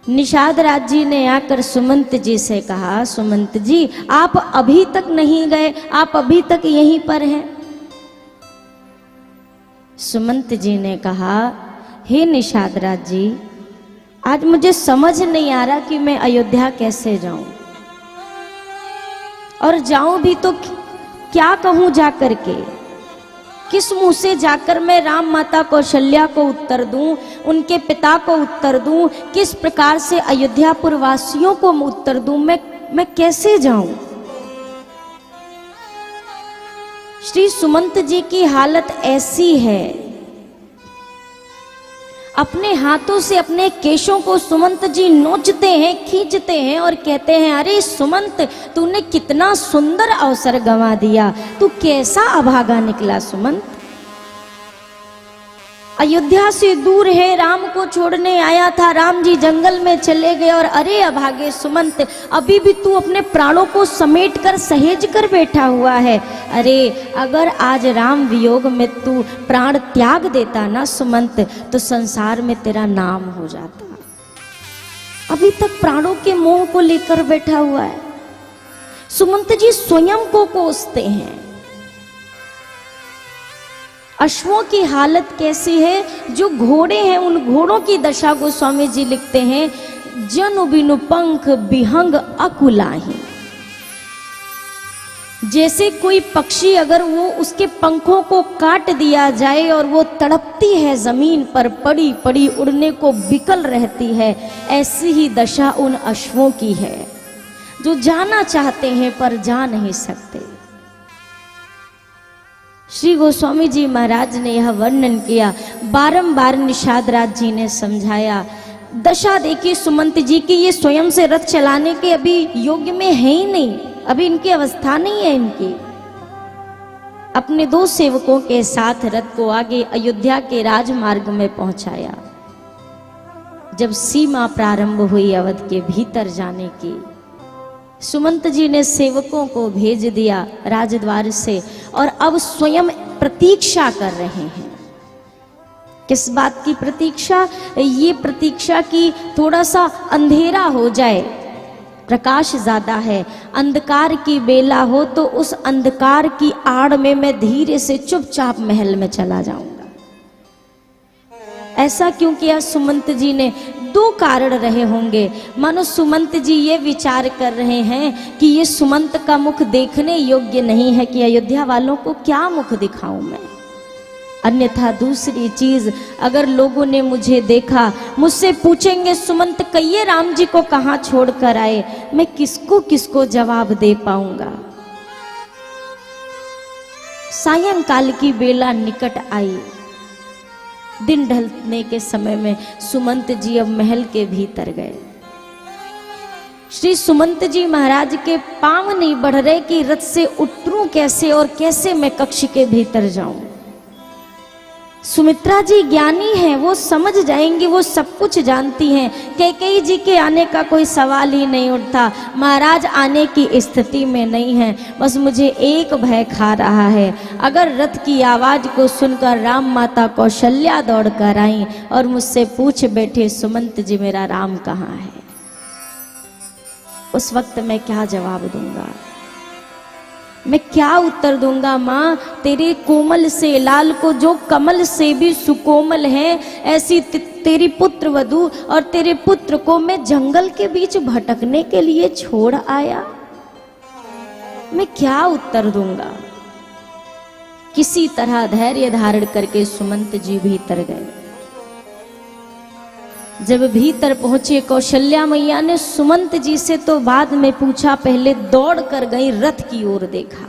निषाद राज जी ने आकर सुमंत जी से कहा, सुमंत जी आप अभी तक नहीं गए, आप अभी तक यहीं पर हैं। सुमंत जी ने कहा, हे निषाद राज जी, आज मुझे समझ नहीं आ रहा कि मैं अयोध्या कैसे जाऊं, और जाऊं भी तो क्या कहूं जाकर के, किस मुंह से जाकर मैं राम माता कौशल्या को उत्तर दूं, उनके पिता को उत्तर दूं, किस प्रकार से अयोध्यापुर वासियों को उत्तर दूं, मैं कैसे जाऊं। श्री सुमंत जी की हालत ऐसी है, अपने हाथों से अपने केशों को सुमंत जी नोचते हैं, खींचते हैं और कहते हैं, अरे सुमंत तूने कितना सुंदर अवसर गंवा दिया, तू कैसा अभागा निकला सुमंत। अयोध्या से दूर है, राम को छोड़ने आया था, राम जी जंगल में चले गए, और अरे अभागे सुमंत अभी भी तू अपने प्राणों को समेट कर सहेज कर बैठा हुआ है। अरे अगर आज राम वियोग में तू प्राण त्याग देता ना सुमंत, तो संसार में तेरा नाम हो जाता। अभी तक प्राणों के मोह को लेकर बैठा हुआ है। सुमंत जी स्वयं को कोसते हैं। अश्वों की हालत कैसी है, जो घोड़े हैं उन घोड़ों की दशा गोस्वामी जी लिखते हैं, जनु बिनु पंख बिहंग अकुलाही। जैसे कोई पक्षी अगर वो उसके पंखों को काट दिया जाए और वो तड़पती है, जमीन पर पड़ी पड़ी उड़ने को विकल रहती है, ऐसी ही दशा उन अश्वों की है जो जाना चाहते हैं पर जा नहीं सकते। श्री गोस्वामी जी महाराज ने यह वर्णन किया, बारंबार निषाद राज जी ने समझाया। दशा देखिए सुमंत जी की, ये स्वयं से रथ चलाने के अभी योग्य में है ही नहीं, अभी इनकी अवस्था नहीं है इनकी। अपने 2 सेवकों के साथ रथ को आगे अयोध्या के राजमार्ग में पहुंचाया। जब सीमा प्रारंभ हुई अवध के भीतर जाने की, सुमंत जी ने सेवकों को भेज दिया राजद्वार से, और अब स्वयं प्रतीक्षा कर रहे हैं। किस बात की प्रतीक्षा? ये प्रतीक्षा की थोड़ा सा अंधेरा हो जाए, प्रकाश ज्यादा है, अंधकार की बेला हो तो उस अंधकार की आड़ में मैं धीरे से चुपचाप महल में चला जाऊंगा। ऐसा क्यों किया सुमंत जी ने? 2 कारण रहे होंगे। मानो सुमंत जी ये विचार कर रहे हैं कि ये सुमंत का मुख देखने योग्य नहीं है, कि अयोध्या वालों को क्या मुख दिखाऊं मैं। अन्यथा दूसरी चीज, अगर लोगों ने मुझे देखा, मुझसे पूछेंगे सुमंत कहिए राम जी को कहाँ छोड़ कर आए, मैं किसको किसको जवाब दे पाऊंगा। सायंकाल की बेला निकट आई। दिन ढलने के समय में सुमंत जी अब महल के भीतर गए। श्री सुमंत जी महाराज के पांव नहीं बढ़ रहे कि रथ से उतरूं कैसे और कैसे मैं कक्ष के भीतर जाऊं। सुमित्रा जी ज्ञानी हैं, वो समझ जाएंगी, वो सब कुछ जानती हैं। कैकेयी जी के आने का कोई सवाल ही नहीं उठता, महाराज आने की स्थिति में नहीं है। बस मुझे एक भय खा रहा है, अगर रथ की आवाज को सुनकर राम माता कौशल्या दौड़ कर आई और मुझसे पूछ बैठे सुमंत जी मेरा राम कहाँ है, उस वक्त मैं क्या जवाब दूंगा, मैं क्या उत्तर दूंगा। माँ तेरे कोमल से लाल को जो कमल से भी सुकोमल है, ऐसी तेरी पुत्र वधू और तेरे पुत्र को मैं जंगल के बीच भटकने के लिए छोड़ आया, मैं क्या उत्तर दूंगा। किसी तरह धैर्य धारण करके सुमंत जी भीतर गए। जब भीतर पहुंचे, कौशल्या मैया ने सुमंत जी से तो बाद में पूछा, पहले दौड़ कर गई, रथ की ओर देखा।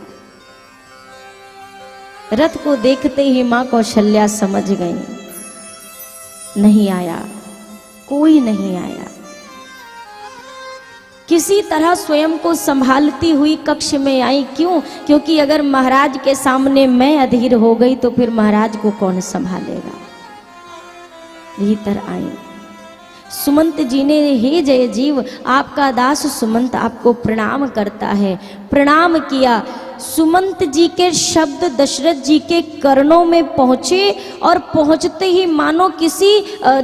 रथ को देखते ही मां कौशल्या समझ गई, नहीं आया, कोई नहीं आया। किसी तरह स्वयं को संभालती हुई कक्ष में आई। क्यों? क्योंकि अगर महाराज के सामने मैं अधीर हो गई तो फिर महाराज को कौन संभालेगा। भीतर आई। सुमंत जी ने, हे जय जीव, आपका दास सुमंत आपको प्रणाम करता है। प्रणाम किया। सुमंत जी के शब्द दशरथ जी के कर्णों में पहुँचे और पहुँचते ही मानो किसी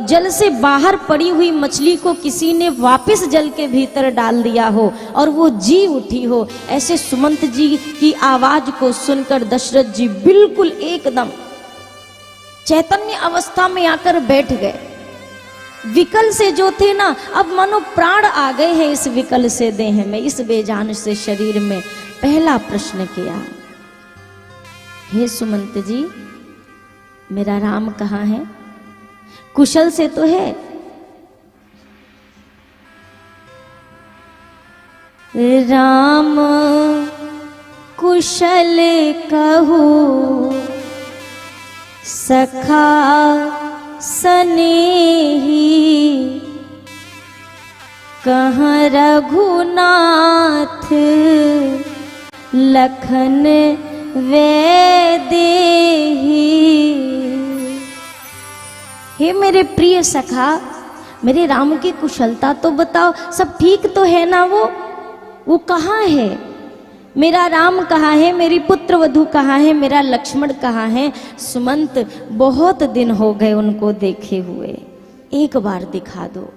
जल से बाहर पड़ी हुई मछली को किसी ने वापस जल के भीतर डाल दिया हो और वो जी उठी हो। ऐसे सुमंत जी की आवाज़ को सुनकर दशरथ जी बिल्कुल एकदम चैतन्य अवस्था में आकर बैठ गए। विकल से जो थे ना, अब मानो प्राण आ गए हैं इस विकल से देह में, इस बेजान से शरीर में। पहला प्रश्न किया, हे सुमंत जी, मेरा राम कहाँ है? कुशल से तो है? राम कुशल कहू सखा सनेही, कहाँ रघुनाथ लखन वैदेही। हे मेरे प्रिय सखा, मेरे राम की कुशलता तो बताओ, सब ठीक तो है ना? वो कहाँ है? मेरा राम कहाँ है? मेरी पुत्र वधू कहाँ है? मेरा लक्ष्मण कहाँ है? सुमंत, बहुत दिन हो गए उनको देखे हुए, एक बार दिखा दो,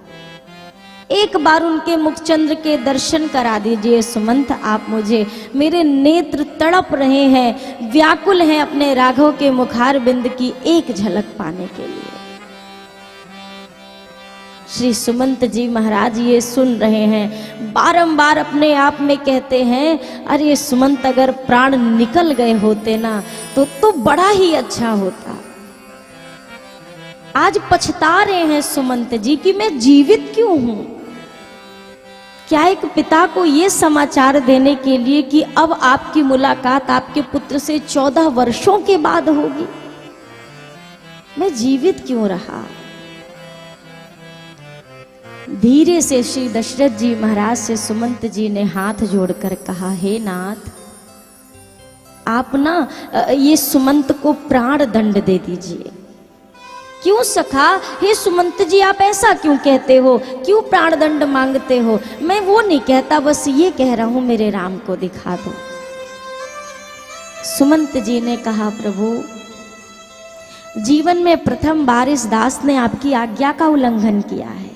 एक बार उनके मुखचंद्र के दर्शन करा दीजिए। सुमंत, आप मुझे, मेरे नेत्र तड़प रहे हैं, व्याकुल हैं अपने राघव के मुखार बिंद की एक झलक पाने के लिए। श्री सुमंत जी महाराज ये सुन रहे हैं, बारंबार अपने आप में कहते हैं, अरे सुमंत, अगर प्राण निकल गए होते ना तो बड़ा ही अच्छा होता। आज पछता रहे हैं सुमंत जी कि मैं जीवित क्यों हूं। क्या एक पिता को ये समाचार देने के लिए कि अब आपकी मुलाकात आपके पुत्र से 14 वर्षों के बाद होगी, मैं जीवित क्यों रहा? धीरे से श्री दशरथ जी महाराज से सुमंत जी ने हाथ जोड़कर कहा, हे नाथ, आप ना ये सुमंत को प्राण दंड दे दीजिए। क्यों सखा? हे सुमंत जी, आप ऐसा क्यों कहते हो? क्यों प्राण दंड मांगते हो? मैं वो नहीं कहता, बस ये कह रहा हूं, मेरे राम को दिखा दो। सुमंत जी ने कहा, प्रभु, जीवन में प्रथम बार इस दास ने आपकी आज्ञा का उल्लंघन किया है।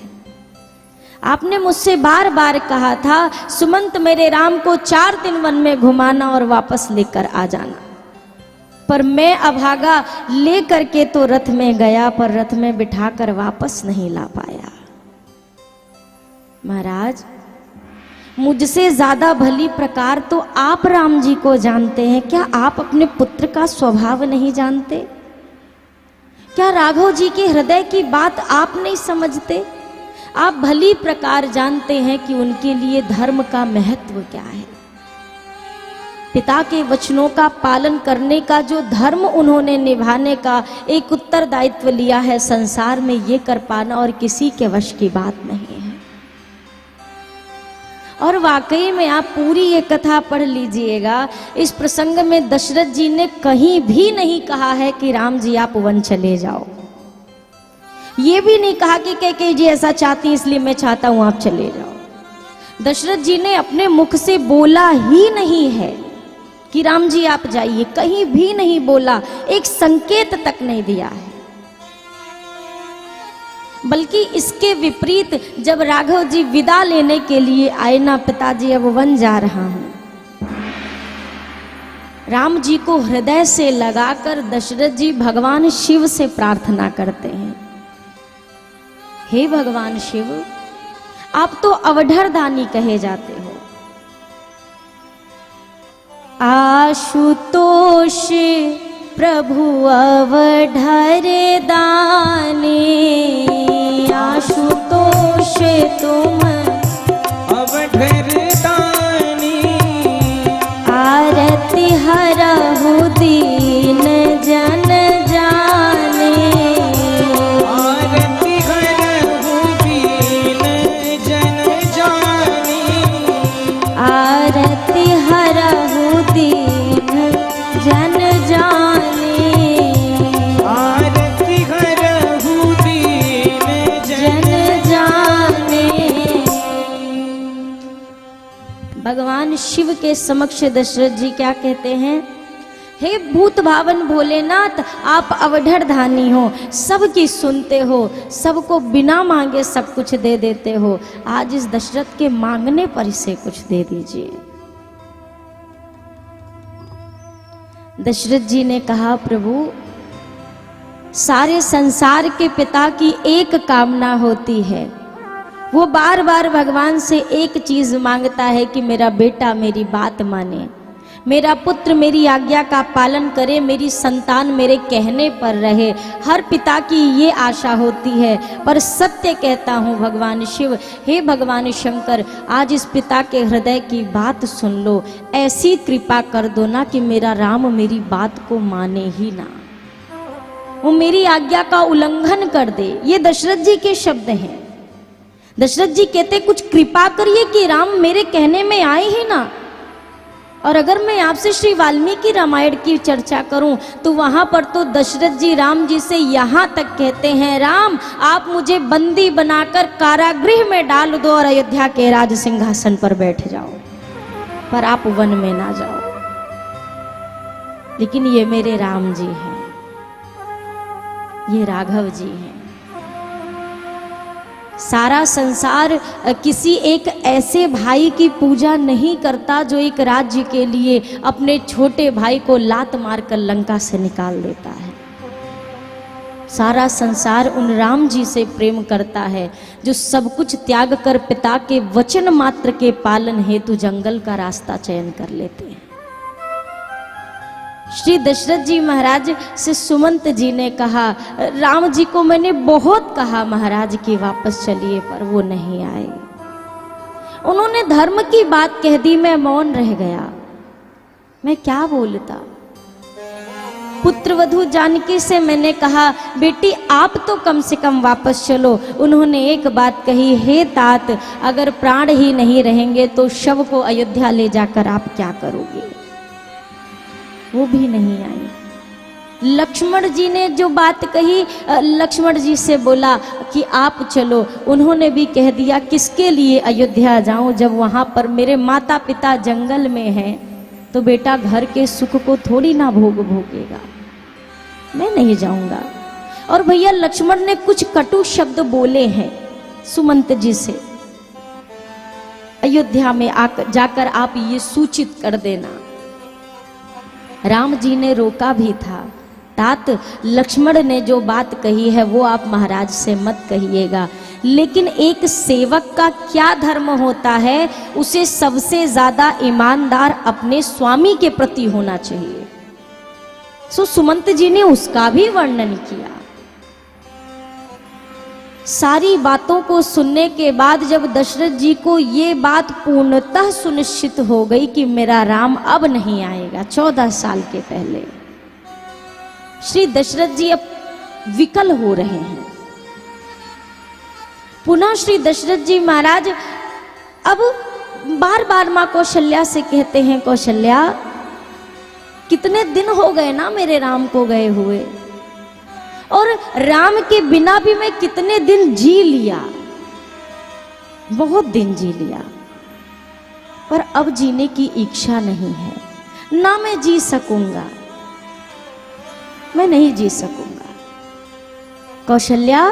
आपने मुझसे बार बार कहा था, सुमंत, मेरे राम को 4 दिन वन में घुमाना और वापस लेकर आ जाना, पर मैं अभागा लेकर के तो रथ में गया, पर रथ में बिठाकर वापस नहीं ला पाया। महाराज, मुझसे ज्यादा भली प्रकार तो आप राम जी को जानते हैं, क्या आप अपने पुत्र का स्वभाव नहीं जानते? क्या राघव जी के हृदय की बात आप नहीं समझते? आप भली प्रकार जानते हैं कि उनके लिए धर्म का महत्व क्या है। पिता के वचनों का पालन करने का जो धर्म उन्होंने निभाने का एक उत्तरदायित्व लिया है, संसार में ये कर पाना और किसी के वश की बात नहीं है। और वाकई में आप पूरी ये कथा पढ़ लीजिएगा, इस प्रसंग में दशरथ जी ने कहीं भी नहीं कहा है कि राम जी आप वन चले जाओ। ये भी नहीं कहा कि कैकेयी जी ऐसा चाहती इसलिए मैं चाहता हूं आप चले जाओ। दशरथ जी ने अपने मुख से बोला ही नहीं है कि राम जी आप जाइए, कहीं भी नहीं बोला, एक संकेत तक नहीं दिया है। बल्कि इसके विपरीत जब राघव जी विदा लेने के लिए आए ना, पिताजी अब वन जा रहा हूं, राम जी को हृदय से लगाकर दशरथ जी भगवान शिव से प्रार्थना करते हैं, हे भगवान शिव, आप तो अवधरदानी कहे जाते हो। आशुतोष प्रभु अवधर दानी, आशुतोष तुम अवधर दानी, आरती हरहु दीन जन जाने, आरती हरहु दीन जन जानी, आरती हरहु दीन जन जाने, आरती हरहु दीन जन जन जाने। भगवान शिव के समक्ष दशरथ जी क्या कहते हैं, हे भूत भावन भोलेनाथ, आप अवढर धानी हो, सबकी सुनते हो, सबको बिना मांगे सब कुछ दे देते हो। आज इस दशरथ के मांगने पर इसे कुछ दे दीजिए। दशरथ जी ने कहा, प्रभु सारे संसार के पिता की एक कामना होती है, वो बार बार भगवान से एक चीज मांगता है कि मेरा बेटा मेरी बात माने, मेरा पुत्र मेरी आज्ञा का पालन करे, मेरी संतान मेरे कहने पर रहे। हर पिता की ये आशा होती है। पर सत्य कहता हूँ भगवान शिव, हे भगवान शंकर, आज इस पिता के हृदय की बात सुन लो, ऐसी कृपा कर दो ना कि मेरा राम मेरी बात को माने ही ना, वो मेरी आज्ञा का उल्लंघन कर दे। ये दशरथ जी के शब्द हैं। दशरथ जी कहते कुछ कृपा करिए कि राम मेरे कहने में आए ही ना। और अगर मैं आपसे श्री वाल्मीकि रामायण की चर्चा करूं तो वहां पर तो दशरथ जी राम जी से यहां तक कहते हैं, राम आप मुझे बंदी बनाकर कारागृह में डाल दो और अयोध्या के राज सिंहासन पर बैठ जाओ, पर आप वन में ना जाओ। लेकिन ये मेरे राम जी हैं, ये राघव जी हैं। सारा संसार किसी एक ऐसे भाई की पूजा नहीं करता जो एक राज्य के लिए अपने छोटे भाई को लात मारकर लंका से निकाल देता है। सारा संसार उन राम जी से प्रेम करता है जो सब कुछ त्याग कर पिता के वचन मात्र के पालन हेतु जंगल का रास्ता चयन कर लेते हैं। श्री दशरथ जी महाराज से सुमंत जी ने कहा, राम जी को मैंने बहुत कहा महाराज कि वापस चलिए, पर वो नहीं आए। उन्होंने धर्म की बात कह दी, मैं मौन रह गया, मैं क्या बोलता। पुत्रवधू जानकी से मैंने कहा, बेटी आप तो कम से कम वापस चलो। उन्होंने एक बात कही, हे तात, अगर प्राण ही नहीं रहेंगे तो शव को अयोध्या ले जाकर आप क्या करोगे। वो भी नहीं आई। लक्ष्मण जी ने जो बात कही, लक्ष्मण जी से बोला कि आप चलो। उन्होंने भी कह दिया, किसके लिए अयोध्या जाऊं जब वहां पर मेरे माता पिता जंगल में हैं, तो बेटा घर के सुख को थोड़ी ना भोगेगा, मैं नहीं जाऊंगा। और भैया लक्ष्मण ने कुछ कटु शब्द बोले हैं सुमंत जी से, अयोध्या में जाकर आप ये सूचित कर देना। राम जी ने रोका भी था, तात लक्ष्मण ने जो बात कही है वो आप महाराज से मत कहिएगा, लेकिन एक सेवक का क्या धर्म होता है, उसे सबसे ज्यादा ईमानदार अपने स्वामी के प्रति होना चाहिए। सो सुमंत जी ने उसका भी वर्णन किया। सारी बातों को सुनने के बाद जब दशरथ जी को ये बात पूर्णतः सुनिश्चित हो गई कि मेरा राम अब नहीं आएगा, 14 साल के पहले, श्री दशरथ जी अब विकल हो रहे हैं। पुनः श्री दशरथ जी महाराज अब बार बार मां कौशल्या से कहते हैं, कौशल्या कितने दिन हो गए ना मेरे राम को गए हुए, और राम के बिना भी मैं कितने दिन जी लिया, बहुत दिन जी लिया, पर अब जीने की इच्छा नहीं है, ना मैं जी सकूंगा, मैं नहीं जी सकूंगा। कौशल्या,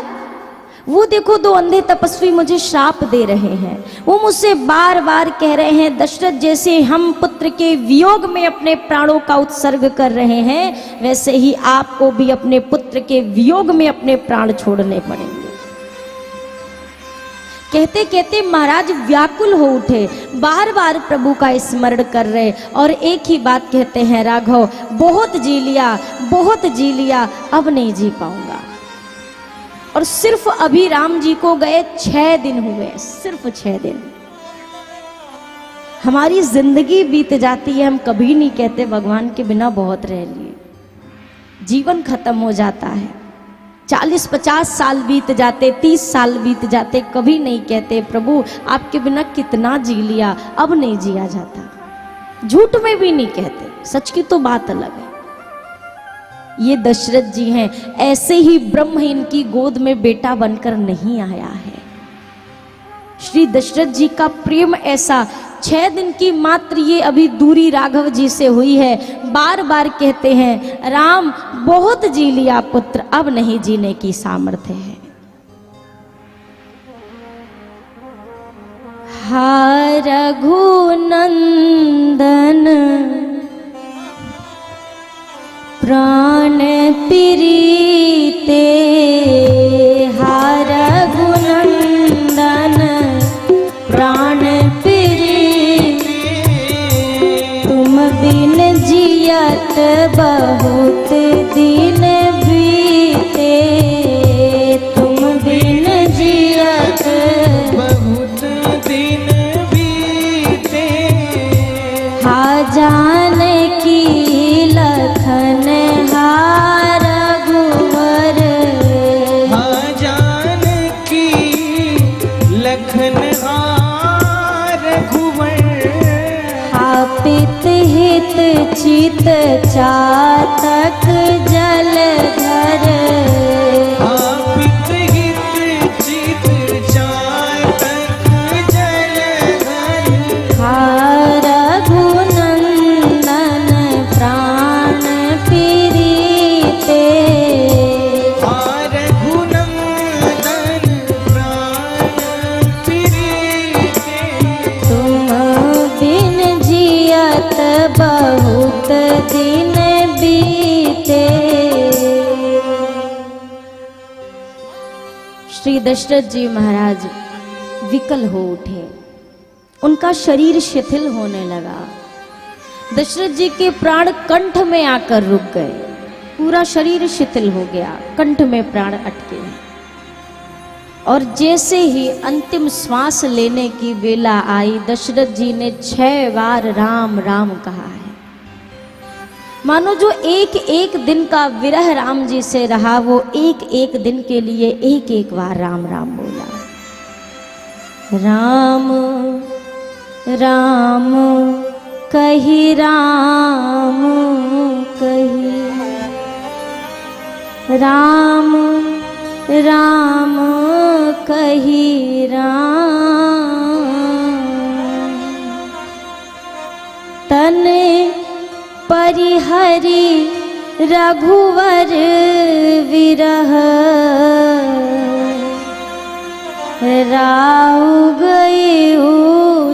वो देखो 2 अंधे तपस्वी मुझे श्राप दे रहे हैं, वो मुझसे बार बार कह रहे हैं, दशरथ जैसे हम पुत्र के वियोग में अपने प्राणों का उत्सर्ग कर रहे हैं, वैसे ही आपको भी अपने पुत्र के वियोग में अपने प्राण छोड़ने पड़ेंगे। कहते कहते महाराज व्याकुल हो उठे, बार बार प्रभु का स्मरण कर रहे और एक ही बात कहते हैं, राघव बहुत जी लिया, बहुत जी लिया, अब नहीं जी पाऊंगा। और सिर्फ अभी राम जी को गए 6 दिन हुए, सिर्फ 6 दिन। हमारी जिंदगी बीत जाती है, हम कभी नहीं कहते भगवान के बिना बहुत रह लिए, जीवन खत्म हो जाता है, 40-50 साल बीत जाते, 30 साल बीत जाते, कभी नहीं कहते प्रभु आपके बिना कितना जी लिया, अब नहीं जिया जाता। झूठ में भी नहीं कहते, सच की तो बात अलग है। ये दशरथ जी हैं, ऐसे ही ब्रह्म इनकी गोद में बेटा बनकर नहीं आया है। श्री दशरथ जी का प्रेम ऐसा 6 दिन की मात्र ये अभी दूरी राघव जी से हुई है। बार बार कहते हैं राम बहुत जी लिया पुत्र, अब नहीं जीने की सामर्थ्य है। हा रघुनंदन प्राण प्रीते, हा रघुनंदन प्राण प्रीते, तुम बिन जियत बहुत दिन बीते, तुम बिन जियत बहुत दिन बीते, हा जानकी लखन हार रघुवर, हा जानकी लखन हार रघुवर, हा पित हित चित चातक जलधर, हा पित हित चित चातक जलधर, हा रघुनंदन प्राण प्रीते, हा रघुनंदन प्राण प्रीते, तुम बिन जियत बहुत दिन बीते। श्री दशरथ जी महाराज विकल हो उठे, उनका शरीर शिथिल होने लगा। दशरथ जी के प्राण कंठ में आकर रुक गए, पूरा शरीर शिथिल हो गया, कंठ में प्राण अटके। और जैसे ही अंतिम श्वास लेने की वेला आई, दशरथ जी ने 6 बार राम राम कहा है। मानो जो एक एक दिन का विरह राम जी से रहा, वो एक एक दिन के लिए एक एक बार राम राम बोला। राम राम कही राम कही, राम राम कही राम, तन परिहरि रघुवर विरह, राउ गए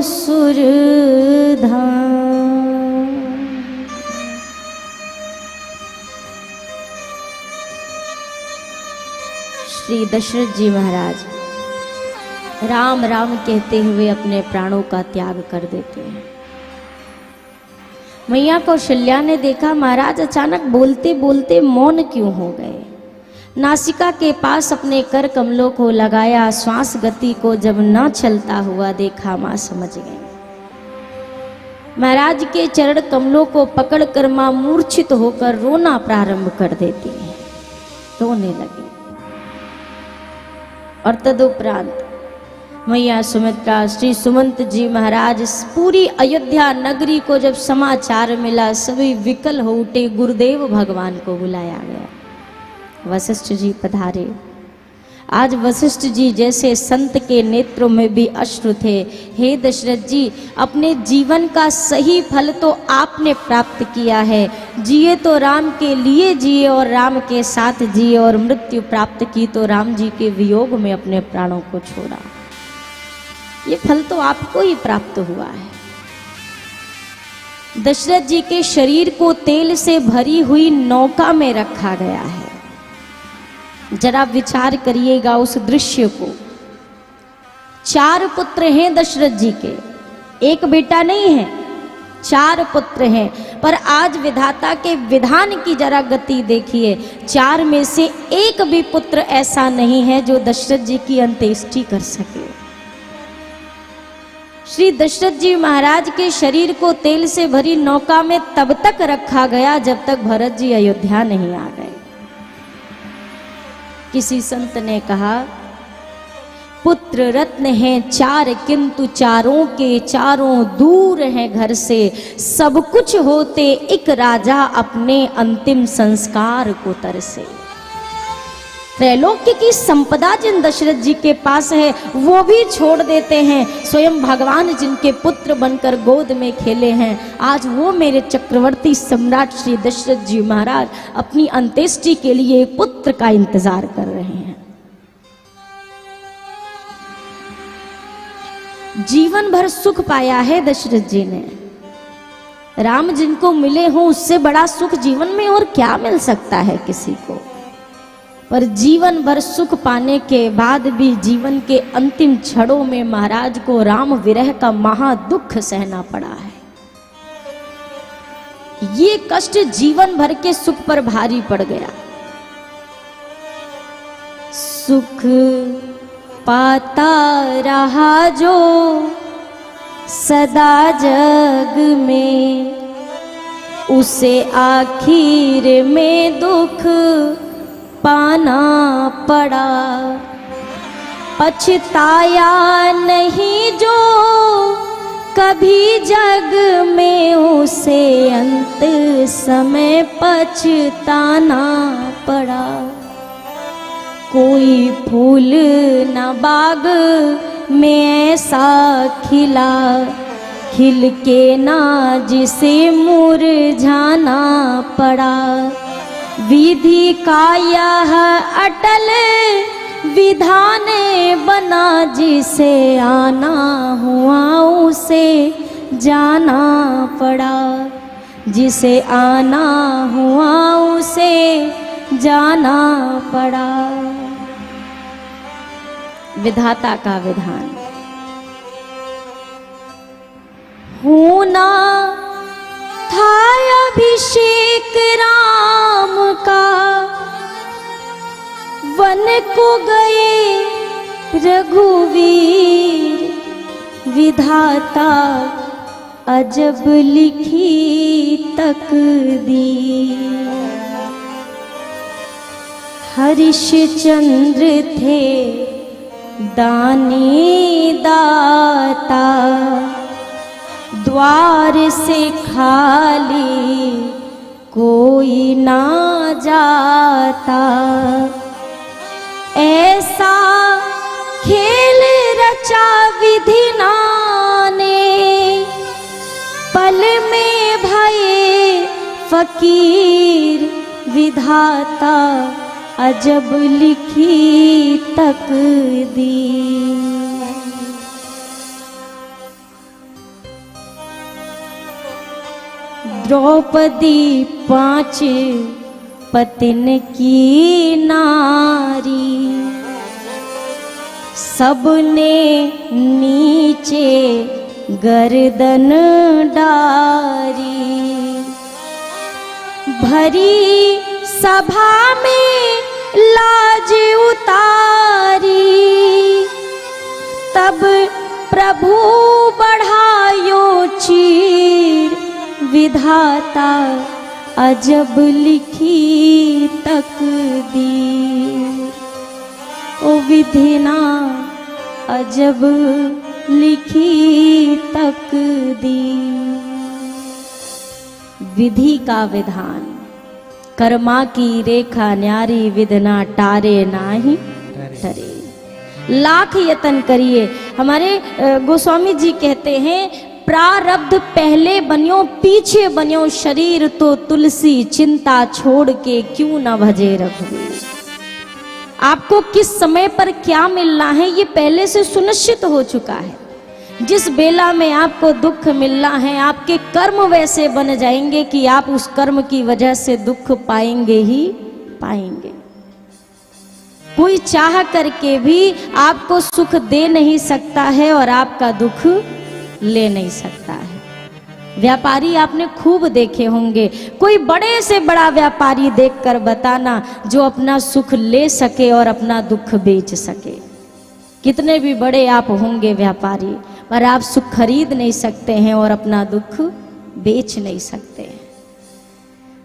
सुरधाम। श्री दशरथ जी महाराज राम राम कहते हुए अपने प्राणों का त्याग कर देते हैं। मैया कौशल्या ने देखा महाराज अचानक बोलते बोलते मौन क्यों हो गए। नासिका के पास अपने कर कमलों को लगाया, श्वास गति को जब न चलता हुआ देखा, मां समझ गई। महाराज के चरण कमलों को पकड़कर मां मूर्छित होकर रोना प्रारंभ कर देती है, रोने लगी। और तदुपरांत मैया सुमित्रा, श्री सुमंत जी महाराज, पूरी अयोध्या नगरी को जब समाचार मिला, सभी विकल हो उठे। गुरुदेव भगवान को बुलाया गया। वशिष्ठ जी पधारे। आज वशिष्ठ जी जैसे संत के नेत्रों में भी अश्रु थे। हे दशरथ जी, अपने जीवन का सही फल तो आपने प्राप्त किया है। जिए तो राम के लिए जिए और राम के साथ जिए, और मृत्यु प्राप्त की तो राम जी के वियोग में अपने प्राणों को छोड़ा। ये फल तो आपको ही प्राप्त हुआ है। दशरथ जी के शरीर को तेल से भरी हुई नौका में रखा गया है। जरा विचार करिएगा उस दृश्य को। 4 पुत्र हैं दशरथ जी के, एक बेटा नहीं है, 4 पुत्र हैं। पर आज विधाता के विधान की जरा गति देखिए, 4 में से एक भी पुत्र ऐसा नहीं है जो दशरथ जी की अंत्येष्टि कर सके। श्री दशरथ जी महाराज के शरीर को तेल से भरी नौका में तब तक रखा गया जब तक भरत जी अयोध्या नहीं आ गए। किसी संत ने कहा, पुत्र रत्न हैं 4 किंतु चारों के चारों दूर हैं घर से। सब कुछ होते एक राजा अपने अंतिम संस्कार को तरसे। त्रैलोक्य की संपदा जिन दशरथ जी के पास है वो भी छोड़ देते हैं। स्वयं भगवान जिनके पुत्र बनकर गोद में खेले हैं, आज वो मेरे चक्रवर्ती सम्राट श्री दशरथ जी महाराज अपनी अंत्येष्टि के लिए एक पुत्र का इंतजार कर रहे हैं। जीवन भर सुख पाया है दशरथ जी ने। राम जिनको मिले हो उससे बड़ा सुख जीवन में और क्या मिल सकता है किसी को। पर जीवन भर सुख पाने के बाद भी जीवन के अंतिम क्षणों में महाराज को राम विरह का महा दुख सहना पड़ा है। ये कष्ट जीवन भर के सुख पर भारी पड़ गया। सुख पाता रहा जो सदा जग में, उसे आखिर में दुख पाना पड़ा। पछताया नहीं जो कभी जग में, उसे अंत समय पछताना पड़ा। कोई फूल न बाग में ऐसा खिला, खिल के ना जिसे मुरझाना पड़ा। विधि का यह अटल विधान बना, जिसे आना हुआ उसे जाना पड़ा। जिसे आना हुआ उसे जाना पड़ा। विधाता का विधान। होना था अभिषेक राम का, वन को गए रघुवीर। विधाता अजब लिखी तकदीर। हरिश्चंद्र थे दानी दाता, द्वार से खाली कोई ना जाता। ऐसा खेल रचा विधि ने, पल में भये फकीर। विधाता अजब लिखी तकदीर। द्रौपदी 5 पतिन की नारी, सबने नीचे गर्दन डारी। भरी सभा में लाज उतारी, तब प्रभु बढ़ायो चीर। विधाता अजब लिखी तकदीर। ओ विधिना अजब लिखी तकदीर। विधि का विधान। कर्मा की रेखा न्यारी, विधना टारे नाही टरे। लाख यतन करिए। हमारे गोस्वामी जी कहते हैं, प्रारब्ध पहले बन्यो पीछे बन्यो, शरीर तो तुलसी चिंता छोड़ के क्यों न भजे रघुवीर। आपको किस समय पर क्या मिलना है ये पहले से सुनिश्चित हो चुका है। जिस बेला में आपको दुख मिलना है, आपके कर्म वैसे बन जाएंगे कि आप उस कर्म की वजह से दुख पाएंगे ही पाएंगे। कोई चाह करके भी आपको सुख दे नहीं सकता है और आपका दुख ले नहीं सकता है। व्यापारी आपने खूब देखे होंगे, कोई बड़े से बड़ा व्यापारी देखकर बताना जो अपना सुख ले सके और अपना दुख बेच सके। कितने भी बड़े आप होंगे व्यापारी, पर आप सुख खरीद नहीं सकते हैं और अपना दुख बेच नहीं सकते हैं।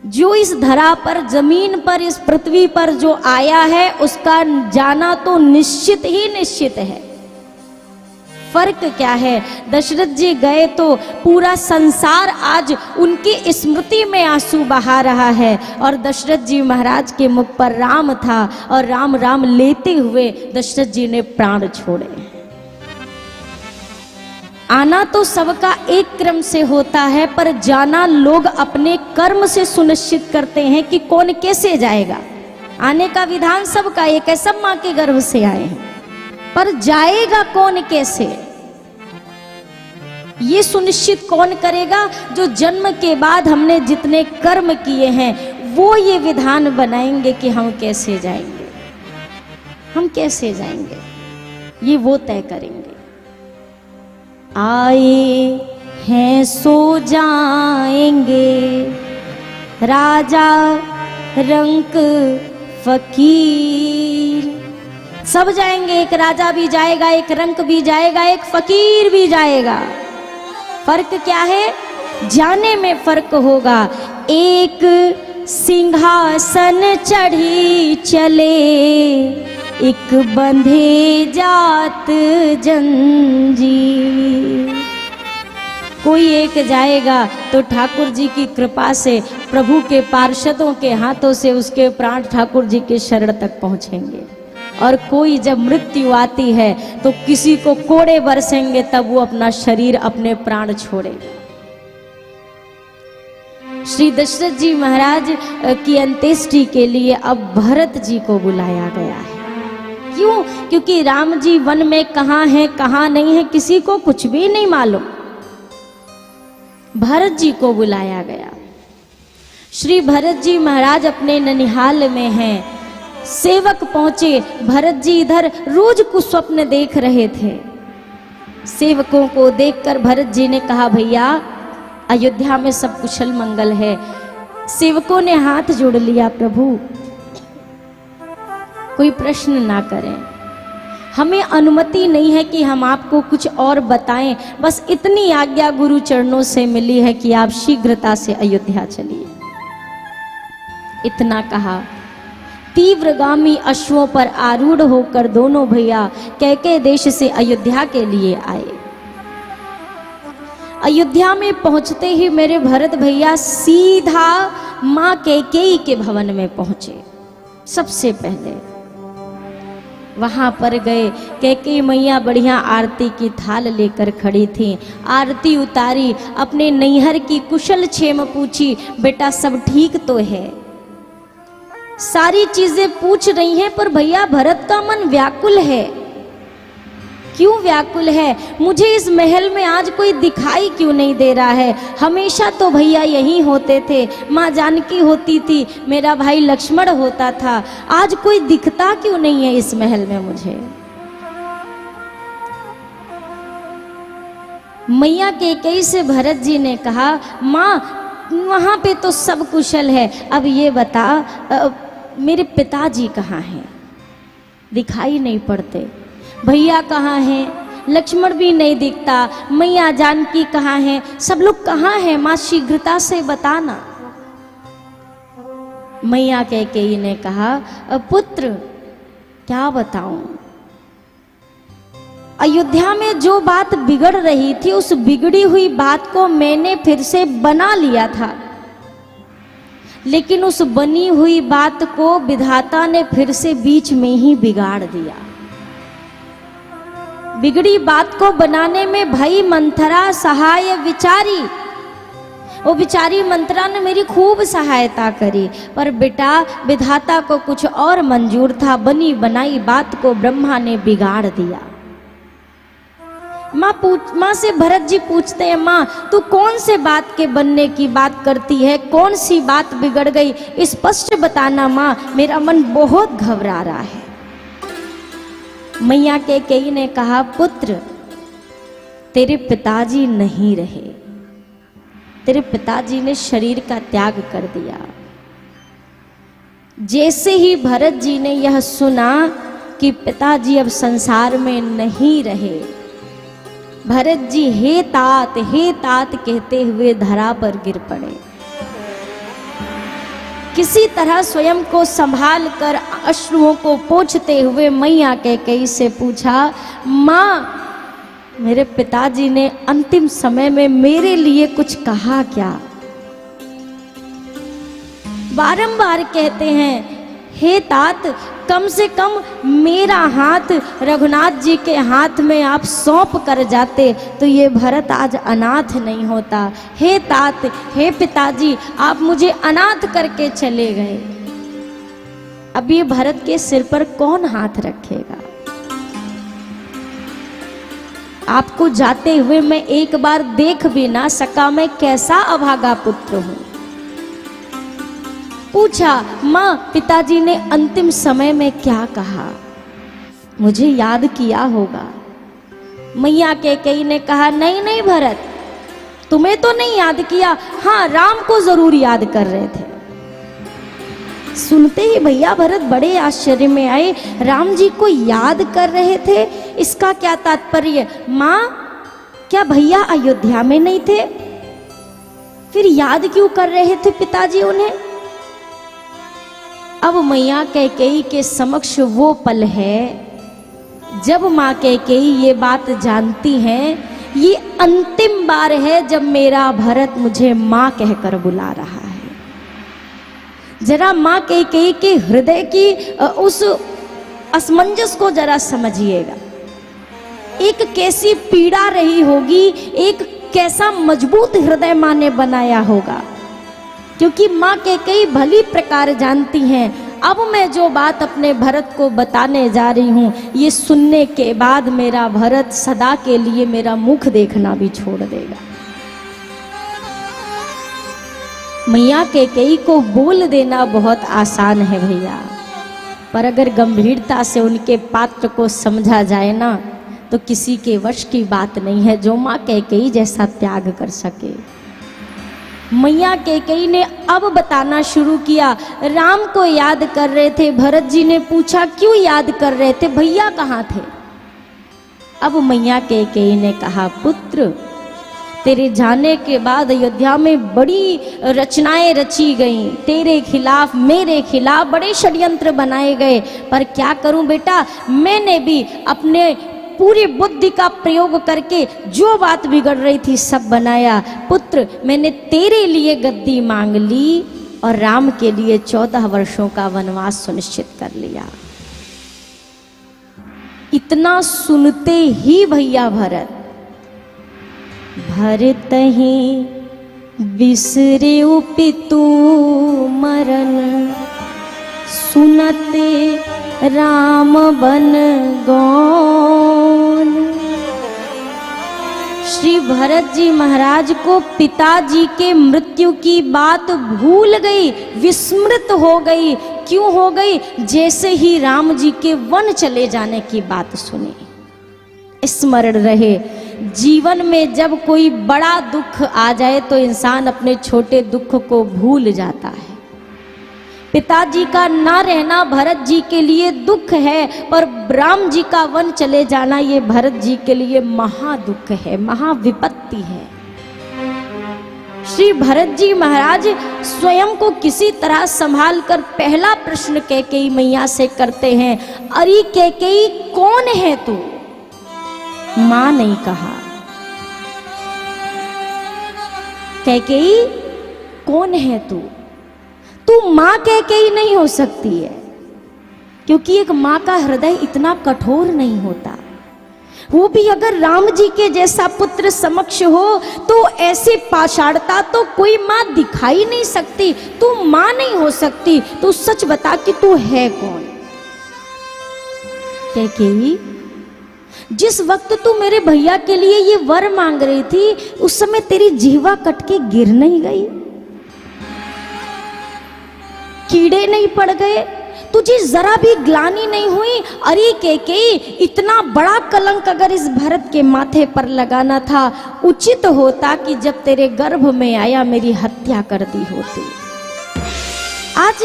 जो इस धरा पर, जमीन पर, इस पृथ्वी पर जो आया है उसका जाना तो निश्चित ही निश्चित है। फर्क क्या है? दशरथ जी गए तो पूरा संसार आज उनकी स्मृति में आंसू बहा रहा है, और दशरथ जी महाराज के मुख पर राम था, और राम राम लेते हुए दशरथ जी ने प्राण छोड़े। आना तो सबका एक क्रम से होता है, पर जाना लोग अपने कर्म से सुनिश्चित करते हैं कि कौन कैसे जाएगा। आने का विधान सबका एक है, सब मां के गर्भ से आए हैं, पर जाएगा कौन कैसे, ये सुनिश्चित कौन करेगा? जो जन्म के बाद हमने जितने कर्म किए हैं वो ये विधान बनाएंगे कि हम कैसे जाएंगे, हम कैसे जाएंगे, ये वो तय करेंगे। आए हैं सो जाएंगे राजा रंक फकीर, सब जाएंगे, एक राजा भी जाएगा, एक रंक भी जाएगा, एक फकीर भी जाएगा। फर्क क्या है? जाने में फर्क होगा। एक सिंहासन चढ़ी चले, एक बंधे जात जंजीर। कोई एक जाएगा तो ठाकुर जी की कृपा से, प्रभु के पार्षदों के हाथों से उसके प्राण ठाकुर जी के शरण तक पहुंचेंगे, और कोई जब मृत्यु आती है तो किसी को कोड़े बरसेंगे, तब वो अपना शरीर, अपने प्राण छोड़ेगा। श्री दशरथ जी महाराज की अंत्येष्टि के लिए अब भरत जी को बुलाया गया है। क्यों? क्योंकि राम जी वन में कहाँ हैं कहाँ नहीं है किसी को कुछ भी नहीं मालूम। भरत जी को बुलाया गया। श्री भरत जी महाराज अपने ननिहाल में हैं। सेवक पहुंचे, भरत जी इधर रोज कुस्वप्न देख रहे थे। सेवकों को देखकर भरत जी ने कहा, भैया अयोध्या में सब कुशल मंगल है। सेवकों ने हाथ जोड़ लिया, प्रभु कोई प्रश्न ना करें, हमें अनुमति नहीं है कि हम आपको कुछ और बताएं, बस इतनी आज्ञा गुरु चरणों से मिली है कि आप शीघ्रता से अयोध्या चलिए। इतना कहा, तीव्रगामी अश्वों पर आरूढ़ होकर दोनों भैया कैके देश से अयोध्या के लिए आए। अयोध्या में पहुंचते ही मेरे भरत भैया सीधा मां कैकेयी के भवन में पहुंचे। सबसे पहले वहां पर गए, कैकेयी मैया बढ़िया आरती की थाल लेकर खड़ी थी। आरती उतारी, अपने नैहर की कुशल क्षेम पूछी, बेटा सब ठीक तो है? सारी चीजें पूछ रही हैं, पर भैया भरत का मन व्याकुल है। क्यों व्याकुल है? मुझे इस महल में आज कोई दिखाई क्यों नहीं दे रहा है? हमेशा तो भैया यहीं होते थे, माँ जानकी होती थी, मेरा भाई लक्ष्मण होता था, आज कोई दिखता क्यों नहीं है इस महल में मुझे? मैया कैकेयी से भरत जी ने कहा, माँ वहां पे तो सब कुशल है, अब ये बता मेरे पिताजी कहाँ हैं? दिखाई नहीं पड़ते। भैया कहाँ हैं? लक्ष्मण भी नहीं दिखता। मैया जानकी कहाँ हैं? सब लोग कहाँ हैं? माँ शीघ्रता से बताना। मैया कैकेयी ने कहा, पुत्र क्या बताऊं, अयोध्या में जो बात बिगड़ रही थी उस बिगड़ी हुई बात को मैंने फिर से बना लिया था, लेकिन उस बनी हुई बात को विधाता ने फिर से बीच में ही बिगाड़ दिया। बिगड़ी बात को बनाने में भई मंथरा सहाय विचारी, वो बिचारी मंत्रा ने मेरी खूब सहायता करी, पर बेटा विधाता को कुछ और मंजूर था, बनी बनाई बात को ब्रह्मा ने बिगाड़ दिया। माँ से भरत जी पूछते हैं, माँ तू कौन से बात के बनने की बात करती है? कौन सी बात बिगड़ गई? स्पष्ट बताना माँ, मेरा मन बहुत घबरा रहा है। मैया कैकेयी ने कहा, पुत्र तेरे पिताजी नहीं रहे, तेरे पिताजी ने शरीर का त्याग कर दिया। जैसे ही भरत जी ने यह सुना कि पिताजी अब संसार में नहीं रहे, भरत जी हे तात कहते हुए धरा पर गिर पड़े। किसी तरह स्वयं को संभाल कर अश्रुओं को पोंछते हुए मैया कैकेयी से पूछा, माँ मेरे पिताजी ने अंतिम समय में मेरे लिए कुछ कहा क्या? बारंबार कहते हैं, हे तात, कम से कम मेरा हाथ रघुनाथ जी के हाथ में आप सौंप कर जाते तो ये भरत आज अनाथ नहीं होता। हे तात, हे पिताजी, आप मुझे अनाथ करके चले गए। अब ये भरत के सिर पर कौन हाथ रखेगा? आपको जाते हुए मैं एक बार देख भी ना सका, मैं कैसा अभागा पुत्र हूं। पूछा, मां, पिताजी ने अंतिम समय में क्या कहा? मुझे याद किया होगा। मैया कैकेयी ने कहा, नहीं नहीं भरत, तुम्हें तो नहीं याद किया, हाँ राम को जरूर याद कर रहे थे। सुनते ही भैया भरत बड़े आश्चर्य में आए, राम जी को याद कर रहे थे, इसका क्या तात्पर्य? मां, क्या भैया अयोध्या में नहीं थे? फिर याद क्यों कर रहे थे पिताजी उन्हें? अब मैया कैकेयी के समक्ष वो पल है जब मां कैकेयी ये बात जानती हैं, ये अंतिम बार है जब मेरा भरत मुझे मां कहकर बुला रहा है। जरा मां कैकेयी के हृदय की उस असमंजस को जरा समझिएगा। एक कैसी पीड़ा रही होगी, एक कैसा मजबूत हृदय मां ने बनाया होगा, क्योंकि मां कैकेयी भली प्रकार जानती हैं अब मैं जो बात अपने भरत को बताने जा रही हूं, ये सुनने के बाद मेरा भरत सदा के लिए मेरा मुख देखना भी छोड़ देगा। मैया कैकेयी को बोल देना बहुत आसान है भैया, पर अगर गंभीरता से उनके पात्र को समझा जाए ना तो किसी के वश की बात नहीं है जो मां कैकेयी जैसा त्याग कर सके। मैया कैकेयी ने अब बताना शुरू किया, राम को याद कर रहे थे। भरत जी ने पूछा, क्यों याद कर रहे थे, भैया कहाँ थे? अब मैया कैकेयी ने कहा, पुत्र, तेरे जाने के बाद अयोध्या में बड़ी रचनाएं रची गईं, तेरे खिलाफ मेरे खिलाफ बड़े षड्यंत्र बनाए गए, पर क्या करूं बेटा, मैंने भी अपने पूरी बुद्धि का प्रयोग करके जो बात बिगड़ रही थी सब बनाया। पुत्र, मैंने तेरे लिए गद्दी मांग ली और राम के लिए 14 वर्षों का वनवास सुनिश्चित कर लिया। इतना सुनते ही भैया भरत ही बिसरे पितु मरण, सुनते राम बन गौन। श्री भरत जी महाराज को पिताजी के मृत्यु की बात भूल गई, विस्मृत हो गई। क्यों हो गई? जैसे ही राम जी के वन चले जाने की बात सुनी। स्मरण रहे, जीवन में जब कोई बड़ा दुख आ जाए तो इंसान अपने छोटे दुख को भूल जाता है। पिताजी का ना रहना भरत जी के लिए दुख है, पर राम जी का वन चले जाना ये भरत जी के लिए महादुख है, महाविपत्ति है। श्री भरत जी महाराज स्वयं को किसी तरह संभाल कर पहला प्रश्न कैकेयी मैया से करते हैं, अरे कैकेयी कौन है तू? मां नहीं कहा, कैकेयी कौन है तू? तू मां कैकेयी नहीं हो सकती है, क्योंकि एक मां का हृदय इतना कठोर नहीं होता। वो भी अगर राम जी के जैसा पुत्र समक्ष हो तो ऐसी पाषाणता तो कोई मां दिखाई नहीं सकती। तू मां नहीं हो सकती, तू सच बता कि तू है कौन? कैकेयी, जिस वक्त तू मेरे भैया के लिए ये वर मांग रही थी उस समय तेरी जीवा कट के गिर नहीं गई? कीड़े नहीं पड़ गए? तुझे जरा भी ग्लानि नहीं हुई? अरे कैकेयी, इतना बड़ा कलंक अगर इस भरत के माथे पर लगाना था, उचित होता कि जब तेरे गर्भ में आया मेरी हत्या कर दी होती। आज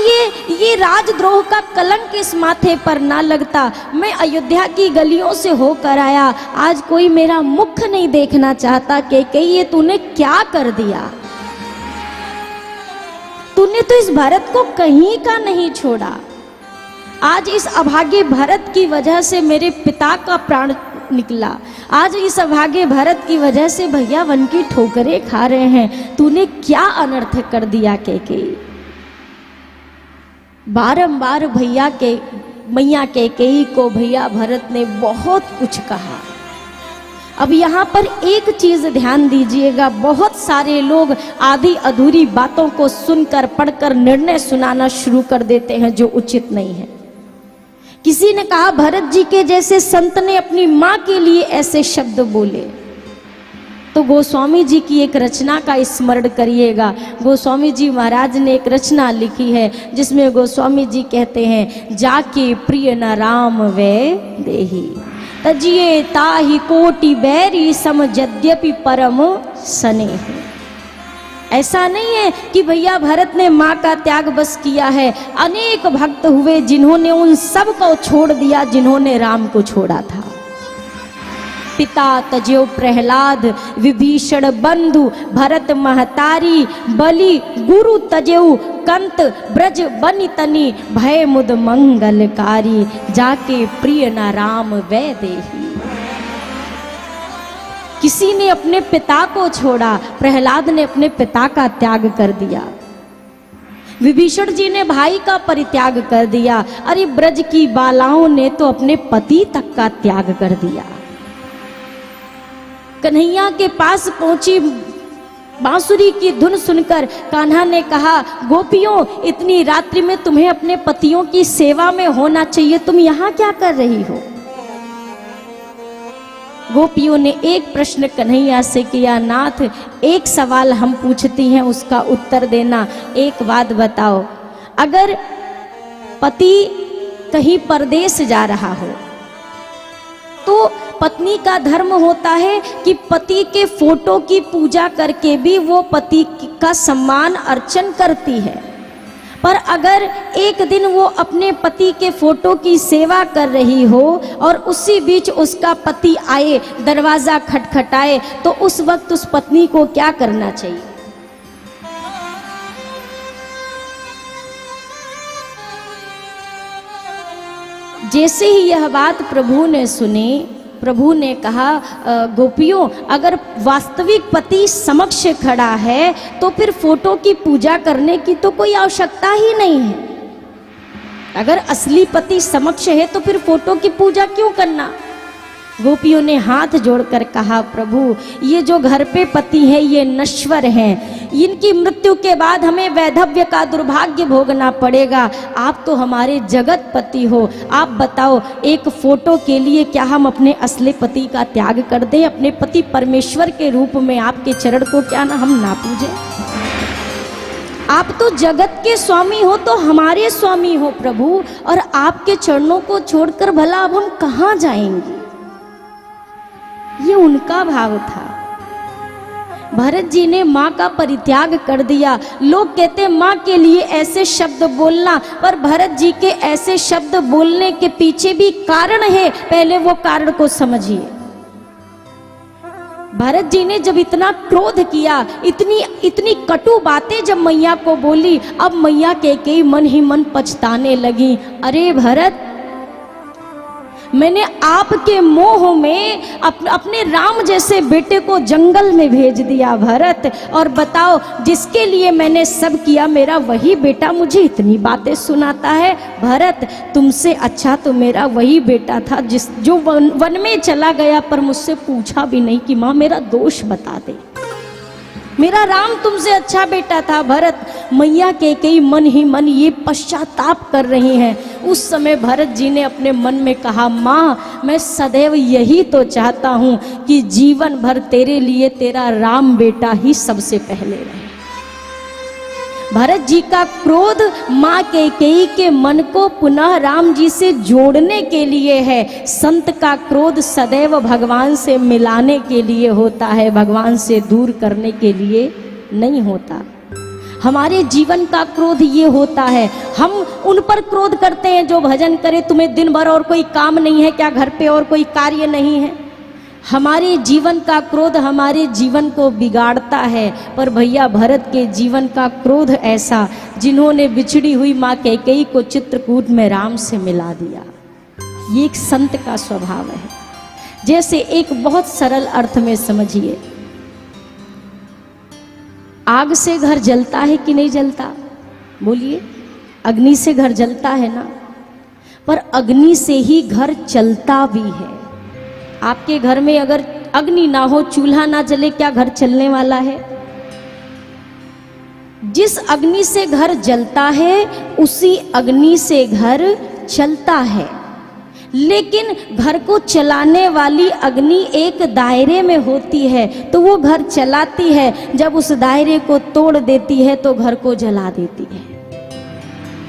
ये राजद्रोह का कलंक इस माथे पर ना लगता। मैं अयोध्या की गलियों से होकर आया, आज कोई मेरा मुख नहीं देखना चाहता। कैकेयी, ये तूने क्या कर दिया? तूने तो इस भरत को कहीं का नहीं छोड़ा। आज इस अभागे भरत की वजह से मेरे पिता का प्राण निकला। आज इस अभागे भरत की वजह से भैया वन की ठोकरें खा रहे हैं। तूने क्या अनर्थ कर दिया कैकेयी। बारंबार मैया कैकेयी को भैया भरत ने बहुत कुछ कहा। अब यहाँ पर एक चीज ध्यान दीजिएगा, बहुत सारे लोग आधी अधूरी बातों को सुनकर पढ़कर निर्णय सुनाना शुरू कर देते हैं जो उचित नहीं है। किसी ने कहा भरत जी के जैसे संत ने अपनी माँ के लिए ऐसे शब्द बोले। तो गोस्वामी जी की एक रचना का स्मरण करिएगा। गोस्वामी जी महाराज ने एक रचना लिखी है जिसमें गोस्वामी जी कहते हैं, जाके प्रिय न राम वे देही तजिए ताहि कोटि बैरी सम यद्यपि परम स्नेही। ऐसा नहीं है कि भैया भरत ने माँ का त्याग बस किया है। अनेक भक्त हुए जिन्होंने उन सब को छोड़ दिया जिन्होंने राम को छोड़ा था। पिता तज्यो प्रहलाद विभीषण बंधु भरत महतारी बलि गुरु तजेऊ कंत ब्रज बनि तनि भय मुद मंगलकारी जाके प्रिय न राम वै देही। किसी ने अपने पिता को छोड़ा, प्रहलाद ने अपने पिता का त्याग कर दिया, विभीषण जी ने भाई का परित्याग कर दिया, अरे ब्रज की बालाओं ने तो अपने पति तक का त्याग कर दिया। कन्हैया के पास पहुंची बांसुरी की धुन सुनकर कान्हा ने कहा, गोपियों इतनी रात्रि में तुम्हें अपने पतियों की सेवा में होना चाहिए, तुम यहाँ क्या कर रही हो। गोपियों ने एक प्रश्न कन्हैया से किया, नाथ एक सवाल हम पूछती हैं उसका उत्तर देना। एक बात बताओ, अगर पति कहीं परदेश जा रहा हो तो पत्नी का धर्म होता है कि पति के फोटो की पूजा करके भी वो पति का सम्मान अर्चन करती है। पर अगर एक दिन वो अपने पति के फोटो की सेवा कर रही हो और उसी बीच उसका पति आए, दरवाजा खटखटाए, तो उस वक्त उस पत्नी को क्या करना चाहिए। जैसे ही यह बात प्रभु ने सुनी, प्रभु ने कहा, गोपियों अगर वास्तविक पति समक्ष खड़ा है तो फिर फोटो की पूजा करने की तो कोई आवश्यकता ही नहीं है। अगर असली पति समक्ष है तो फिर फोटो की पूजा क्यों करना। गोपियों ने हाथ जोड़कर कहा, प्रभु ये जो घर पे पति है ये नश्वर हैं, इनकी मृत्यु के बाद हमें वैधव्य का दुर्भाग्य भोगना पड़ेगा। आप तो हमारे जगत पति हो, आप बताओ एक फोटो के लिए क्या हम अपने असली पति का त्याग कर दें। अपने पति परमेश्वर के रूप में आपके चरण को क्या ना हम ना पूजें। आप तो जगत के स्वामी हो, तो हमारे स्वामी हो प्रभु, और आपके चरणों को छोड़कर भला अब हम कहाँ जाएंगे। ये उनका भाव था। भरत जी ने माँ का परित्याग कर दिया। लोग कहते माँ के लिए ऐसे शब्द बोलना, पर भरत जी के ऐसे शब्द बोलने के पीछे भी कारण है, पहले वो कारण को समझिए। भरत जी ने जब इतना क्रोध किया, इतनी कटु बातें जब मैया को बोली, अब मैया कैकेयी मन ही मन पछताने लगी। अरे भरत, मैंने आपके मोह में अपने राम जैसे बेटे को जंगल में भेज दिया भरत, और बताओ जिसके लिए मैंने सब किया मेरा वही बेटा मुझे इतनी बातें सुनाता है। भरत, तुमसे अच्छा तो मेरा वही बेटा था जो वन में चला गया पर मुझसे पूछा भी नहीं कि माँ मेरा दोष बता दे। मेरा राम तुमसे अच्छा बेटा था। भरत, मैया कैकेयी मन ही मन ये पश्चाताप कर रही हैं। उस समय भरत जी ने अपने मन में कहा, माँ मैं सदैव यही तो चाहता हूँ कि जीवन भर तेरे लिए तेरा राम बेटा ही सबसे पहले रहे। भरत जी का क्रोध माँ कैकेयी के मन को पुनः राम जी से जोड़ने के लिए है। संत का क्रोध सदैव भगवान से मिलाने के लिए होता है, भगवान से दूर करने के लिए नहीं होता। हमारे जीवन का क्रोध ये होता है, हम उन पर क्रोध करते हैं जो भजन करे। तुम्हें दिन भर और कोई काम नहीं है क्या, घर पे और कोई कार्य नहीं है। हमारे जीवन का क्रोध हमारे जीवन को बिगाड़ता है। पर भैया भरत के जीवन का क्रोध ऐसा, जिन्होंने बिछड़ी हुई माँ कैकेयी को चित्रकूट में राम से मिला दिया। ये एक संत का स्वभाव है। जैसे एक बहुत सरल अर्थ में समझिए, आग से घर जलता है कि नहीं जलता? बोलिए, अग्नि से घर जलता है ना, पर अग्नि से ही घर चलता भी है। आपके घर में अगर अग्नि ना हो, चूल्हा ना जले, क्या घर चलने वाला है? जिस अग्नि से घर जलता है उसी अग्नि से घर चलता है, लेकिन घर को चलाने वाली अग्नि एक दायरे में होती है तो वो घर चलाती है, जब उस दायरे को तोड़ देती है तो घर को जला देती है।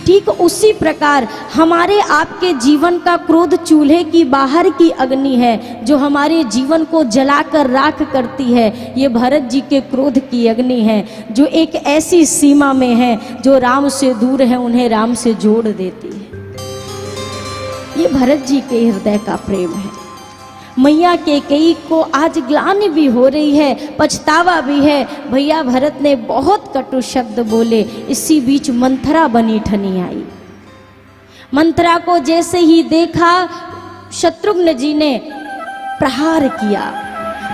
ठीक उसी प्रकार हमारे आपके जीवन का क्रोध चूल्हे की बाहर की अग्नि है जो हमारे जीवन को जलाकर राख करती है। ये भरत जी के क्रोध की अग्नि है जो एक ऐसी सीमा में है जो राम से दूर है, उन्हें राम से जोड़ देती है। ये भरत जी के हृदय का प्रेम है। मैया कैकेयी को आज ग्लानि भी हो रही है, पछतावा भी है, भैया भरत ने बहुत कटु शब्द बोले। इसी बीच मंथरा बनी ठनी आई। मंथरा को जैसे ही देखा शत्रुघ्न जी ने प्रहार किया,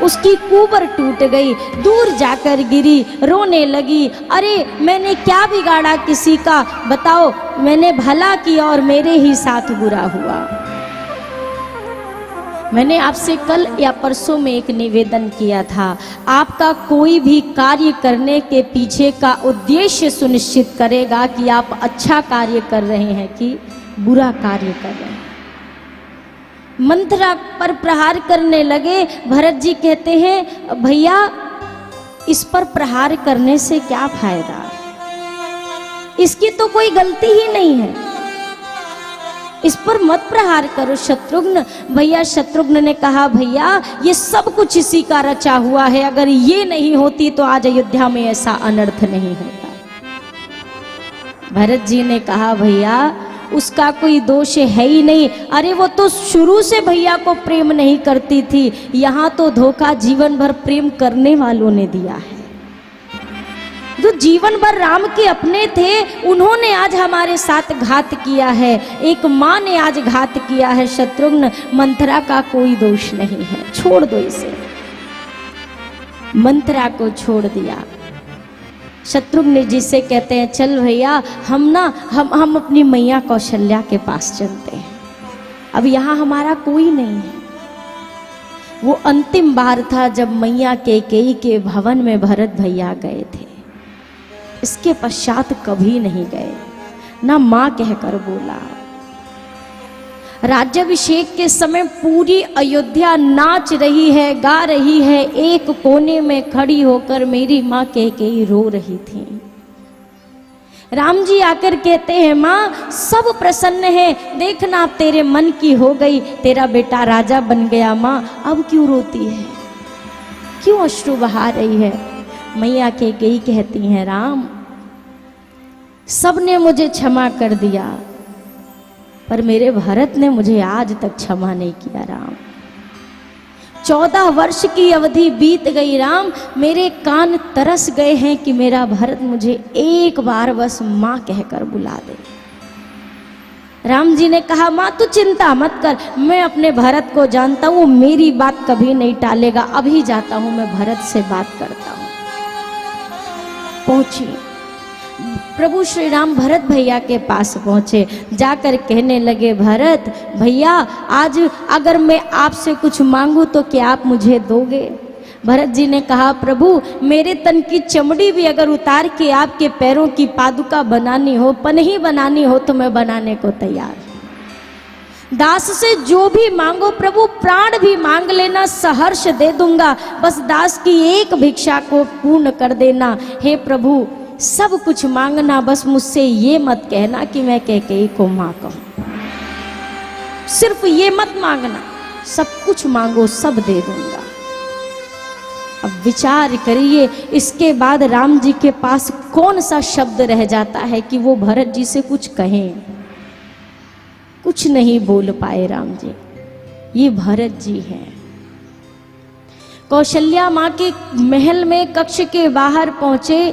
उसकी कुबर टूट गई, दूर जाकर गिरी, रोने लगी। अरे मैंने क्या बिगाड़ा किसी का, बताओ, मैंने भला किया और मेरे ही साथ बुरा हुआ। मैंने आपसे कल या परसों में एक निवेदन किया था, आपका कोई भी कार्य करने के पीछे का उद्देश्य सुनिश्चित करेगा कि आप अच्छा कार्य कर रहे हैं कि बुरा कार्य कर रहे हैं। मंथरा पर प्रहार करने लगे। भरत जी कहते हैं, भैया इस पर प्रहार करने से क्या फायदा, इसकी तो कोई गलती ही नहीं है, इस पर मत प्रहार करो शत्रुघ्न। भैया शत्रुघ्न ने कहा, भैया ये सब कुछ इसी का रचा हुआ है, अगर ये नहीं होती तो आज अयोध्या में ऐसा अनर्थ नहीं होता। भरत जी ने कहा, भैया उसका कोई दोष है ही नहीं। अरे वो तो शुरू से भैया को प्रेम नहीं करती थी, यहाँ तो धोखा जीवन भर प्रेम करने वालों ने दिया है। जो जीवन भर राम के अपने थे उन्होंने आज हमारे साथ घात किया है, एक माँ ने आज घात किया है। शत्रुघ्न, मंथरा का कोई दोष नहीं है, छोड़ दो इसे। मंथरा को छोड़ दिया। शत्रुघ्न जी से कहते हैं, चल भैया हम अपनी मैया कौशल्या के पास चलते हैं, अब यहाँ हमारा कोई नहीं है। वो अंतिम बार था जब मैया कैकेयी के भवन में भरत भैया गए थे, इसके पश्चात कभी नहीं गए, ना माँ कहकर बोला। राज्याभिषेक के समय पूरी अयोध्या नाच रही है, गा रही है, एक कोने में खड़ी होकर मेरी माँ कैकेयी रो रही थी। राम जी आकर कहते हैं, माँ सब प्रसन्न है, देखना अब तेरे मन की हो गई, तेरा बेटा राजा बन गया, माँ अब क्यों रोती है, क्यों अश्रु बहा रही है? मैया कैकेयी कहती हैं, राम सबने मुझे क्षमा कर दिया पर मेरे भरत ने मुझे आज तक क्षमा नहीं किया। राम 14 वर्ष की अवधि बीत गई राम, मेरे कान तरस गए हैं कि मेरा भरत मुझे एक बार बस माँ कहकर बुला दे। राम जी ने कहा, माँ तू चिंता मत कर, मैं अपने भरत को जानता हूँ, मेरी बात कभी नहीं टालेगा, अभी जाता हूँ मैं भरत से बात करता हूँ। पहुंची, प्रभु श्री राम भरत भैया के पास पहुंचे, जाकर कहने लगे, भरत भैया आज अगर मैं आपसे कुछ मांगू तो क्या आप मुझे दोगे? भरत जी ने कहा, प्रभु मेरे तन की चमड़ी भी अगर उतार के आपके पैरों की पादुका बनानी हो, पनही बनानी हो तो मैं बनाने को तैयार हूं। दास से जो भी मांगो प्रभु, प्राण भी मांग लेना, सहर्ष दे दूंगा, बस दास की एक भिक्षा को पूर्ण कर देना। हे प्रभु सब कुछ मांगना, बस मुझसे ये मत कहना कि मैं कैकेयी को माँ कहूं, सिर्फ ये मत मांगना, सब कुछ मांगो सब दे दूंगा। अब विचार करिए, इसके बाद राम जी के पास कौन सा शब्द रह जाता है कि वो भरत जी से कुछ कहें? कुछ नहीं बोल पाए राम जी। ये भरत जी हैं। कौशल्या माँ के महल में कक्ष के बाहर पहुंचे,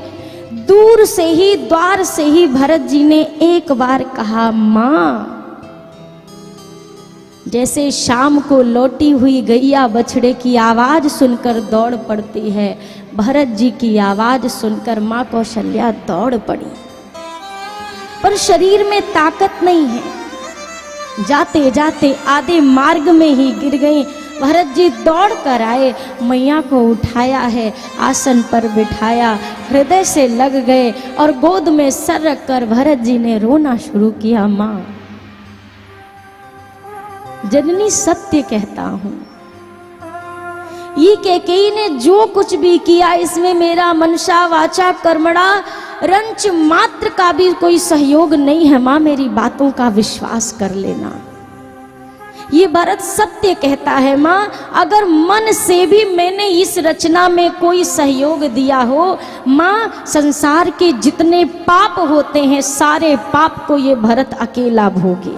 दूर से ही द्वार से ही भरत जी ने एक बार कहा, माँ जैसे शाम को लौटी हुई गैया बछड़े की आवाज सुनकर दौड़ पड़ती है, भरत जी की आवाज सुनकर माँ कौशल्या दौड़ पड़ी, पर शरीर में ताकत नहीं है। जाते जाते आधे मार्ग में ही गिर गई। भरत जी दौड़ कर आए, मैया को उठाया है, आसन पर बिठाया, हृदय से लग गए और गोद में सर रखकर भरत जी ने रोना शुरू किया। माँ जननी सत्य कहता हूं, ये कैकेयी ने जो कुछ भी किया इसमें मेरा मनसा वाचा कर्मणा रंच मात्र का भी कोई सहयोग नहीं है। मां मेरी बातों का विश्वास कर लेना। ये भरत सत्य कहता है मां, अगर मन से भी मैंने इस रचना में कोई सहयोग दिया हो, मां संसार के जितने पाप होते हैं सारे पाप को ये भरत अकेला भोगे।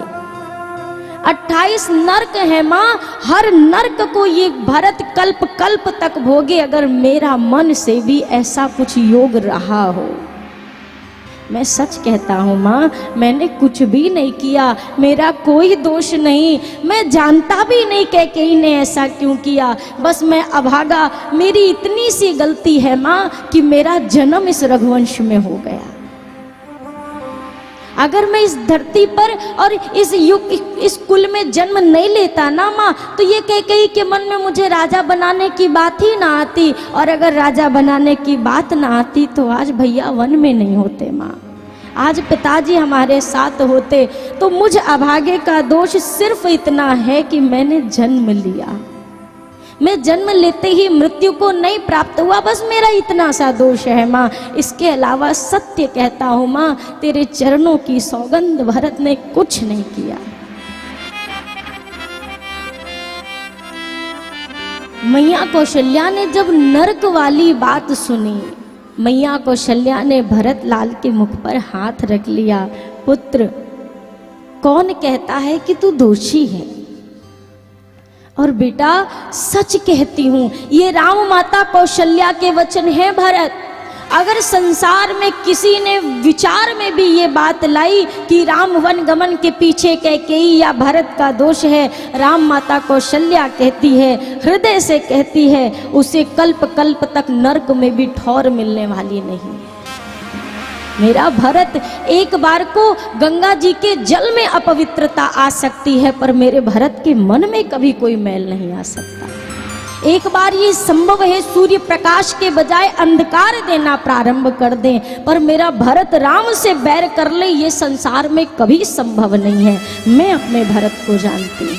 28 नर्क है मां, हर नर्क को ये भरत कल्प कल्प तक भोगे, अगर मेरा मन से भी ऐसा कुछ योग रहा हो। मैं सच कहता हूँ माँ, मैंने कुछ भी नहीं किया, मेरा कोई दोष नहीं, मैं जानता भी नहीं कैकेयी ने ऐसा क्यों किया, बस मैं अभागा, मेरी इतनी सी गलती है माँ कि मेरा जन्म इस रघुवंश में हो गया। अगर मैं इस धरती पर और इस युग इस कुल में जन्म नहीं लेता ना माँ, तो ये कैकेयी के मन में मुझे राजा बनाने की बात ही ना आती, और अगर राजा बनाने की बात ना आती तो आज भैया वन में नहीं होते माँ, आज पिताजी हमारे साथ होते। तो मुझ अभागे का दोष सिर्फ इतना है कि मैंने जन्म लिया, मैं जन्म लेते ही मृत्यु को नहीं प्राप्त हुआ, बस मेरा इतना सा दोष है माँ। इसके अलावा सत्य कहता हूँ माँ, तेरे चरणों की सौगंध भरत ने कुछ नहीं किया। मैया कौशल्या ने जब नरक वाली बात सुनी, मैया कौशल्या ने भरत लाल के मुख पर हाथ रख लिया। पुत्र, कौन कहता है कि तू दोषी है? और बेटा सच कहती हूं, ये राम माता कौशल्या के वचन है भरत। अगर संसार में किसी ने विचार में भी ये बात लाई कि राम वन गमन के पीछे कैकेयी या भरत का दोष है, राम माता कौशल्या कहती है, हृदय से कहती है, उसे कल्प कल्प तक नरक में भी ठौर मिलने वाली नहीं। मेरा भरत, एक बार को गंगा जी के जल में अपवित्रता आ सकती है, पर मेरे भरत के मन में कभी कोई मैल नहीं आ सकता। एक बार ये संभव है सूर्य प्रकाश के बजाय अंधकार देना प्रारंभ कर दें, पर मेरा भरत राम से बैर कर ले, ये संसार में कभी संभव नहीं है। मैं अपने भरत को जानती हूं,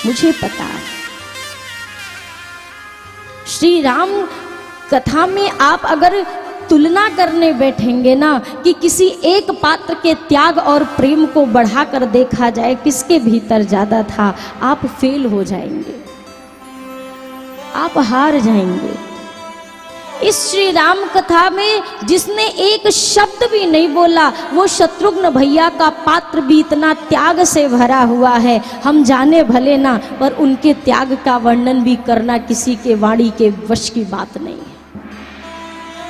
मुझे पता है। श्री राम कथा में आप अगर तुलना करने बैठेंगे ना कि किसी एक पात्र के त्याग और प्रेम को बढ़ाकर देखा जाए किसके भीतर ज्यादा था, आप फेल हो जाएंगे, आप हार जाएंगे। इस श्री राम कथा में जिसने एक शब्द भी नहीं बोला, वो शत्रुघ्न भैया का पात्र भी इतना त्याग से भरा हुआ है। हम जाने भले ना, पर उनके त्याग का वर्णन भी करना किसी के वाणी के वश की बात नहीं है।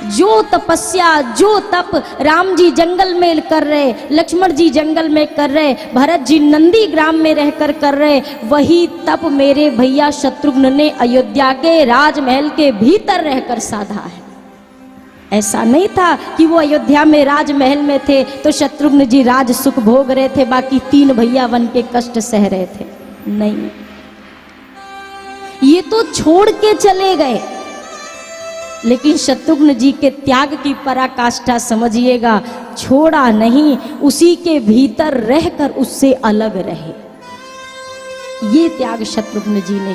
जो तपस्या, जो तप राम जी जंगल में कर रहे, लक्ष्मण जी जंगल में कर रहे, भरत जी नंदी ग्राम में रहकर कर रहे, वही तप मेरे भैया शत्रुघ्न ने अयोध्या के राजमहल के भीतर रहकर साधा है। ऐसा नहीं था कि वो अयोध्या में राजमहल में थे तो शत्रुघ्न जी राज सुख भोग रहे थे, बाकी 3 भैया वन के कष्ट सह रहे थे। नहीं, ये तो छोड़ के चले गए, लेकिन शत्रुघ्न जी के त्याग की पराकाष्ठा समझिएगा, छोड़ा नहीं, उसी के भीतर रहकर उससे अलग रहे। ये त्याग शत्रुघ्न जी ने